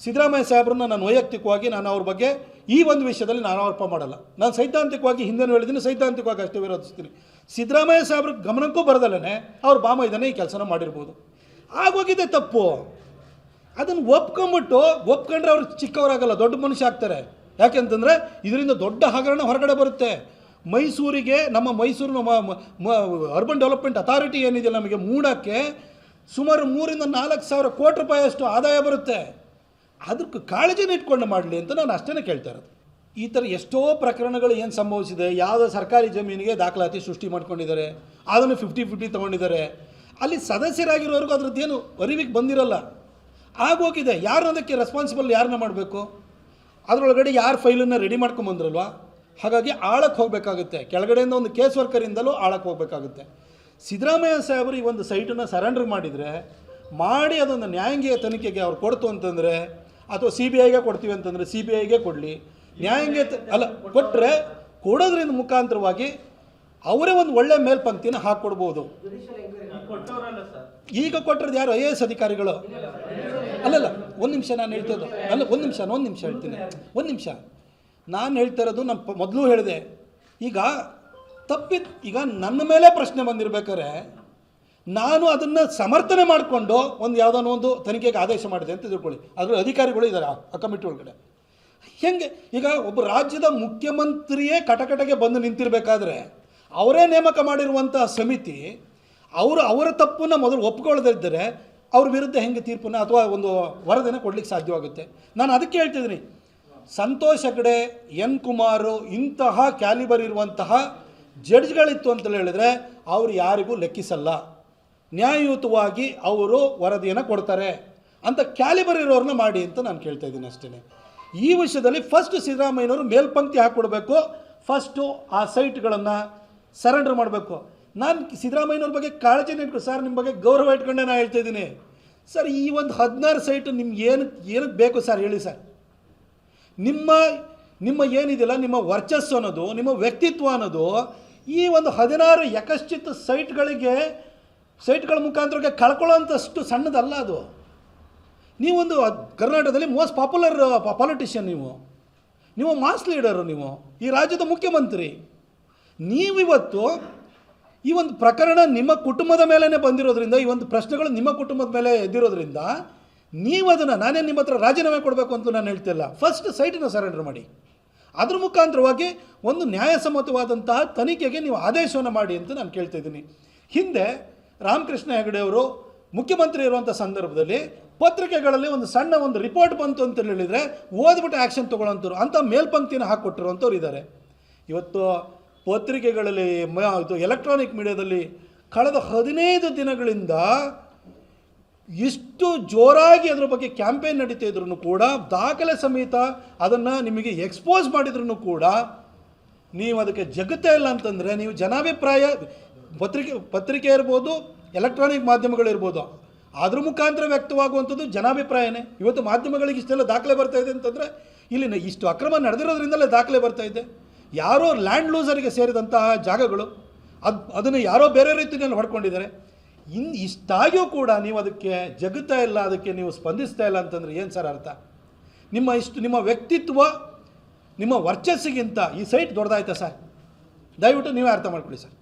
ಸಿದ್ದರಾಮಯ್ಯ ಸಾಹೇಬ್ರನ್ನ ನಾನು ವೈಯಕ್ತಿಕವಾಗಿ ನಾನು ಅವ್ರ ಬಗ್ಗೆ ಈ ಒಂದು ವಿಷಯದಲ್ಲಿ ನಾನು ಆರೋಪ ಮಾಡಲ್ಲ. ನಾನು ಸೈದ್ಧಾಂತಿಕವಾಗಿ ಹಿಂದೆ ಹೇಳಿದ್ದೀನಿ, ಸೈದ್ಧಾಂತಿಕವಾಗಿ ಅಷ್ಟೇ ವಿರೋಧಿಸ್ತೀನಿ. ಸಿದ್ದರಾಮಯ್ಯ ಸಾಹೇಬ್ರ ಗಮನಕ್ಕೂ ಬರದಲ್ಲೇ ಅವ್ರ ಬಾಮೈದನೇ ಈ ಕೆಲಸನ ಮಾಡಿರ್ಬೋದು. ಆಗೋಗಿದೆ ತಪ್ಪು. ಅದನ್ನು ಒಪ್ಕೊಂಡ್ರೆ ಅವ್ರು ಚಿಕ್ಕವರಾಗಲ್ಲ, ದೊಡ್ಡ ಮನುಷ್ಯ ಆಗ್ತಾರೆ. ಯಾಕೆಂತಂದರೆ ಇದರಿಂದ ದೊಡ್ಡ ಹಗರಣ ಹೊರಗಡೆ ಬರುತ್ತೆ. ಮೈಸೂರಿಗೆ, ನಮ್ಮ ಮೈಸೂರು ಅರ್ಬನ್ ಡೆವಲಪ್ಮೆಂಟ್ ಅಥಾರಿಟಿ ಏನಿದೆ ನಮಗೆ ಮೂಡಕ್ಕೆ ಸುಮಾರು 3,000-4,000 ಕೋಟಿ ರೂಪಾಯಿಯಷ್ಟು ಆದಾಯ ಬರುತ್ತೆ. ಅದಕ್ಕೆ ಕಾಳಜಿನ ಇಟ್ಕೊಂಡು ಮಾಡಲಿ ಅಂತ ನಾನು ಅಷ್ಟೇ ಕೇಳ್ತಾ ಇರೋದು. ಈ ಥರ ಎಷ್ಟೋ ಪ್ರಕರಣಗಳು ಏನು ಸಂಭವಿಸಿದೆ. ಯಾವುದೋ ಸರ್ಕಾರಿ ಜಮೀನಿಗೆ ದಾಖಲಾತಿ ಸೃಷ್ಟಿ ಮಾಡ್ಕೊಂಡಿದ್ದಾರೆ, ಅದನ್ನು 50-50 ತೊಗೊಂಡಿದ್ದಾರೆ. ಅಲ್ಲಿ ಸದಸ್ಯರಾಗಿರೋರ್ಗೂ ಅದ್ರದ್ದೇನು ಅರಿವಿಗೆ ಬಂದಿರಲ್ಲ, ಆಗೋಗಿದೆ. ಯಾರು ಅದಕ್ಕೆ ರೆಸ್ಪಾನ್ಸಿಬಲ್, ಯಾರನ್ನ ಮಾಡಬೇಕು? ಅದರೊಳಗಡೆ ಯಾರು ಫೈಲನ್ನು ರೆಡಿ ಮಾಡ್ಕೊಂಬಂದ್ರಲ್ವ, ಹಾಗಾಗಿ ಆಳಕ್ಕೆ ಹೋಗಬೇಕಾಗುತ್ತೆ. ಕೆಳಗಡೆಯಿಂದ ಒಂದು ಕೇಸ್ ವರ್ಕರಿಂದಲೂ ಆಳಕ್ಕೆ ಹೋಗಬೇಕಾಗುತ್ತೆ. ಸಿದ್ದರಾಮಯ್ಯ ಸಾಹೇಬರು ಈ ಒಂದು ಸೈಟನ್ನು ಸರೆಂಡರ್ ಮಾಡಿ ಅದೊಂದು ನ್ಯಾಯಾಂಗೀಯ ತನಿಖೆಗೆ ಅವ್ರು ಕೊಡ್ತು ಅಂತಂದರೆ, ಅಥವಾ CBIಗೆ ಕೊಡ್ತೀವಿ ಅಂತಂದರೆ CBIಗೆ ಕೊಡಲಿ. ನ್ಯಾಯಾಂಗೀಯ ಕೊಟ್ಟರೆ ಕೊಡೋದ್ರಿಂದ ಮುಖಾಂತರವಾಗಿ ಅವರೇ ಒಂದು ಒಳ್ಳೆ ಮೇಲ್ಪಂಕ್ತಿನ ಹಾಕ್ಕೊಡ್ಬೋದು. ಈಗ ಕೊಟ್ಟಿರೋದು ಯಾರು? IAS ಅಧಿಕಾರಿಗಳು. ಅಲ್ಲಲ್ಲ, ಒಂದು ನಿಮಿಷ ನಾನು ಹೇಳ್ತಿರೋದು, ಒಂದು ನಿಮಿಷ ಹೇಳ್ತೀನಿ. ನಾನು ಹೇಳ್ತಾ ಇರೋದು, ನಾನು ಮೊದಲು ಹೇಳಿದೆ, ಈಗ ಈಗ ನನ್ನ ಮೇಲೆ ಪ್ರಶ್ನೆ ಬಂದಿರಬೇಕಾದ್ರೆ ನಾನು ಅದನ್ನು ಸಮರ್ಥನೆ ಮಾಡಿಕೊಂಡು ಯಾವುದೋ ಒಂದು ತನಿಖೆಗೆ ಆದೇಶ ಮಾಡಿದೆ ಅಂತ ತಿಳ್ಕೊಳ್ಳಿ. ಅದರ ಅಧಿಕಾರಿಗಳು ಇದ್ದಾರೆ ಆ ಕಮಿಟಿ ಒಳಗಡೆ. ಹೆಂಗೆ ಈಗ ಒಬ್ಬ ರಾಜ್ಯದ ಮುಖ್ಯಮಂತ್ರಿಯೇ ಕಟಕಟಗೆ ಬಂದು ನಿಂತಿರಬೇಕಾದ್ರೆ ಅವರೇ ನೇಮಕ ಮಾಡಿರುವಂಥ ಸಮಿತಿ ಅವರ ತಪ್ಪನ್ನು ಮೊದಲು ಒಪ್ಕೊಳ್ಳದಿದ್ದರೆ ಅವ್ರ ವಿರುದ್ಧ ಹೆಂಗೆ ತೀರ್ಪನ್ನು ಅಥವಾ ಒಂದು ವರದಿನ ಕೊಡಲಿಕ್ಕೆ ಸಾಧ್ಯವಾಗುತ್ತೆ? ನಾನು ಅದಕ್ಕೆ ಹೇಳ್ತಿದ್ದೀನಿ, ಸಂತೋಷ್ ಹೆಗಡೆ, ಎನ್ ಕುಮಾರು ಇಂತಹ ಕ್ಯಾಲಿಬರ್ ಇರುವಂತಹ ಜಡ್ಜ್ಗಳಿತ್ತು ಅಂತ ಹೇಳಿದರೆ ಅವರು ಯಾರಿಗೂ ಲೆಕ್ಕಿಸಲ್ಲ. ನ್ಯಾಯಯುತವಾಗಿ ಅವರು ವರದಿಯನ್ನು ಕೊಡ್ತಾರೆ ಅಂತ ಕ್ಯಾಲಿಬರ್ ಇರೋರನ್ನ ಮಾಡಿ ಅಂತ ನಾನು ಕೇಳ್ತಾ ಇದ್ದೀನಿ ಅಷ್ಟೇ. ಈ ವಿಷಯದಲ್ಲಿ ಫಸ್ಟ್ ಸಿದ್ದರಾಮಯ್ಯನವರು ಮೇಲ್ಪಂಕ್ತಿ ಹಾಕ್ಕೊಡ್ಬೇಕು. ಫಸ್ಟು ಆ ಸೈಟ್ಗಳನ್ನು ಸರೆಂಡರ್ ಮಾಡಬೇಕು. ನಾನು ಸಿದ್ದರಾಮಯ್ಯನವ್ರ ಬಗ್ಗೆ ಕಾಳಜಿನ ಇಟ್ಕೊಂಡು, ಸರ್ ನಿಮ್ಮ ಬಗ್ಗೆ ಗೌರವ ಇಟ್ಕೊಂಡೆ ನಾನು ಹೇಳ್ತಾ ಇದ್ದೀನಿ. ಸರ್, ಈ ಒಂದು 16 ಸೈಟು ನಿಮ್ಗೆ ಏನಕ್ಕೆ ಬೇಕು ಸರ್ ಹೇಳಿ ಸರ್? ನಿಮ್ಮ ಏನಿದೆಯಲ್ಲ, ನಿಮ್ಮ ವರ್ಚಸ್ಸು ಅನ್ನೋದು, ನಿಮ್ಮ ವ್ಯಕ್ತಿತ್ವ ಅನ್ನೋದು ಈ ಒಂದು 16 ಯಕಶ್ಚಿತ್ ಸೈಟ್ಗಳ ಮುಖಾಂತರಕ್ಕೆ ಕಳ್ಕೊಳ್ಳೋಂಥಷ್ಟು ಸಣ್ಣದಲ್ಲ ಅದು. ನೀವೊಂದು ಕರ್ನಾಟಕದಲ್ಲಿ ಮೋಸ್ಟ್ ಪಾಪ್ಯುಲರ್ ಪಾಲಿಟಿಷಿಯನ್, ನೀವು ಮಾಸ್ ಲೀಡರು, ನೀವು ಈ ರಾಜ್ಯದ ಮುಖ್ಯಮಂತ್ರಿ. ನೀವಿವತ್ತು ಈ ಒಂದು ಪ್ರಕರಣ ನಿಮ್ಮ ಕುಟುಂಬದ ಮೇಲೇ ಬಂದಿರೋದ್ರಿಂದ, ಈ ಒಂದು ಪ್ರಶ್ನೆಗಳು ನಿಮ್ಮ ಕುಟುಂಬದ ಮೇಲೆ ಎದ್ದಿರೋದ್ರಿಂದ ನೀವು ಅದನ್ನು, ನಾನೇನು ನಿಮ್ಮ ಹತ್ರ ರಾಜೀನಾಮೆ ಕೊಡಬೇಕು ಅಂತ ನಾನು ಹೇಳ್ತಿಲ್ಲ. ಫಸ್ಟ್ ಸೈಟನ್ನು ಸರೆಂಡರ್ ಮಾಡಿ, ಅದ್ರ ಮುಖಾಂತರವಾಗಿ ಒಂದು ನ್ಯಾಯಸಮ್ಮತವಾದಂತಹ ತನಿಖೆಗೆ ನೀವು ಆದೇಶವನ್ನು ಮಾಡಿ ಅಂತ ನಾನು ಕೇಳ್ತಾ ಇದ್ದೀನಿ. ಹಿಂದೆ ರಾಮಕೃಷ್ಣ ಹೆಗಡೆ ಅವರು ಮುಖ್ಯಮಂತ್ರಿ ಇರುವಂಥ ಸಂದರ್ಭದಲ್ಲಿ ಪತ್ರಿಕೆಗಳಲ್ಲಿ ಒಂದು ಸಣ್ಣ ಒಂದು ರಿಪೋರ್ಟ್ ಬಂತು ಅಂತ ಹೇಳಿದರೆ ಓದ್ಬಿಟ್ಟು ಆ್ಯಕ್ಷನ್ ತೊಗೊಳ್ಳೋಂಥವ್ರು, ಅಂಥ ಮೇಲ್ಪಂಕ್ತಿನ ಹಾಕ್ಕೊಟ್ಟಿರುವಂಥವ್ರು ಇದ್ದಾರೆ. ಇವತ್ತು ಪತ್ರಿಕೆಗಳಲ್ಲಿ, ಇದು ಎಲೆಕ್ಟ್ರಾನಿಕ್ ಮೀಡಿಯಾದಲ್ಲಿ ಕಳೆದ 15 ದಿನಗಳಿಂದ ಇಷ್ಟು ಜೋರಾಗಿ ಅದರ ಬಗ್ಗೆ ಕ್ಯಾಂಪೇನ್ ನಡೀತಾ ಇದ್ರೂ ಕೂಡ, ದಾಖಲೆ ಸಮೇತ ಅದನ್ನು ನಿಮಗೆ ಎಕ್ಸ್ಪೋಸ್ ಮಾಡಿದ್ರೂ ಕೂಡ ನೀವು ಅದಕ್ಕೆ ಜಗತ್ತೇ ಇಲ್ಲ ಅಂತಂದರೆ, ನೀವು ಜನಾಭಿಪ್ರಾಯ ಪತ್ರಿಕೆ ಇರ್ಬೋದು, ಎಲೆಕ್ಟ್ರಾನಿಕ್ ಮಾಧ್ಯಮಗಳಿರ್ಬೋದು, ಅದ್ರ ಮುಖಾಂತರ ವ್ಯಕ್ತವಾಗುವಂಥದ್ದು ಜನಾಭಿಪ್ರಾಯನೇ. ಇವತ್ತು ಮಾಧ್ಯಮಗಳಿಗೆ ಇಷ್ಟೆಲ್ಲ ದಾಖಲೆ ಬರ್ತಾ ಇದೆ ಅಂತಂದರೆ ಇಲ್ಲಿ ಇಷ್ಟು ಅಕ್ರಮ ನಡೆದಿರೋದ್ರಿಂದಲೇ ದಾಖಲೆ ಬರ್ತಾ ಇದೆ. ಯಾರೋ ಲ್ಯಾಂಡ್ ಲೂಸರಿಗೆ ಸೇರಿದಂತಹ ಜಾಗಗಳು, ಅದನ್ನು ಯಾರೋ ಬೇರೆ ರೀತಿಯಲ್ಲಿ ಹೊಡ್ಕೊಂಡಿದ್ದಾರೆ. ಇಷ್ಟಾಗಿಯೂ ಕೂಡ ನೀವು ಅದಕ್ಕೆ ಜಗುತ್ತಾ ಇಲ್ಲ, ಅದಕ್ಕೆ ನೀವು ಸ್ಪಂದಿಸ್ತಾ ಇಲ್ಲ ಅಂತಂದರೆ ಏನು ಸರ್ ಅರ್ಥ? ನಿಮ್ಮ ವ್ಯಕ್ತಿತ್ವ, ನಿಮ್ಮ ವರ್ಚಸ್ಸಿಗಿಂತ ಈ ಸೈಟ್ ದೊಡ್ಡದಾಯ್ತಾ ಸರ್? ದಯವಿಟ್ಟು ನೀವೇ ಅರ್ಥ ಮಾಡ್ಕೊಳ್ಳಿ ಸರ್.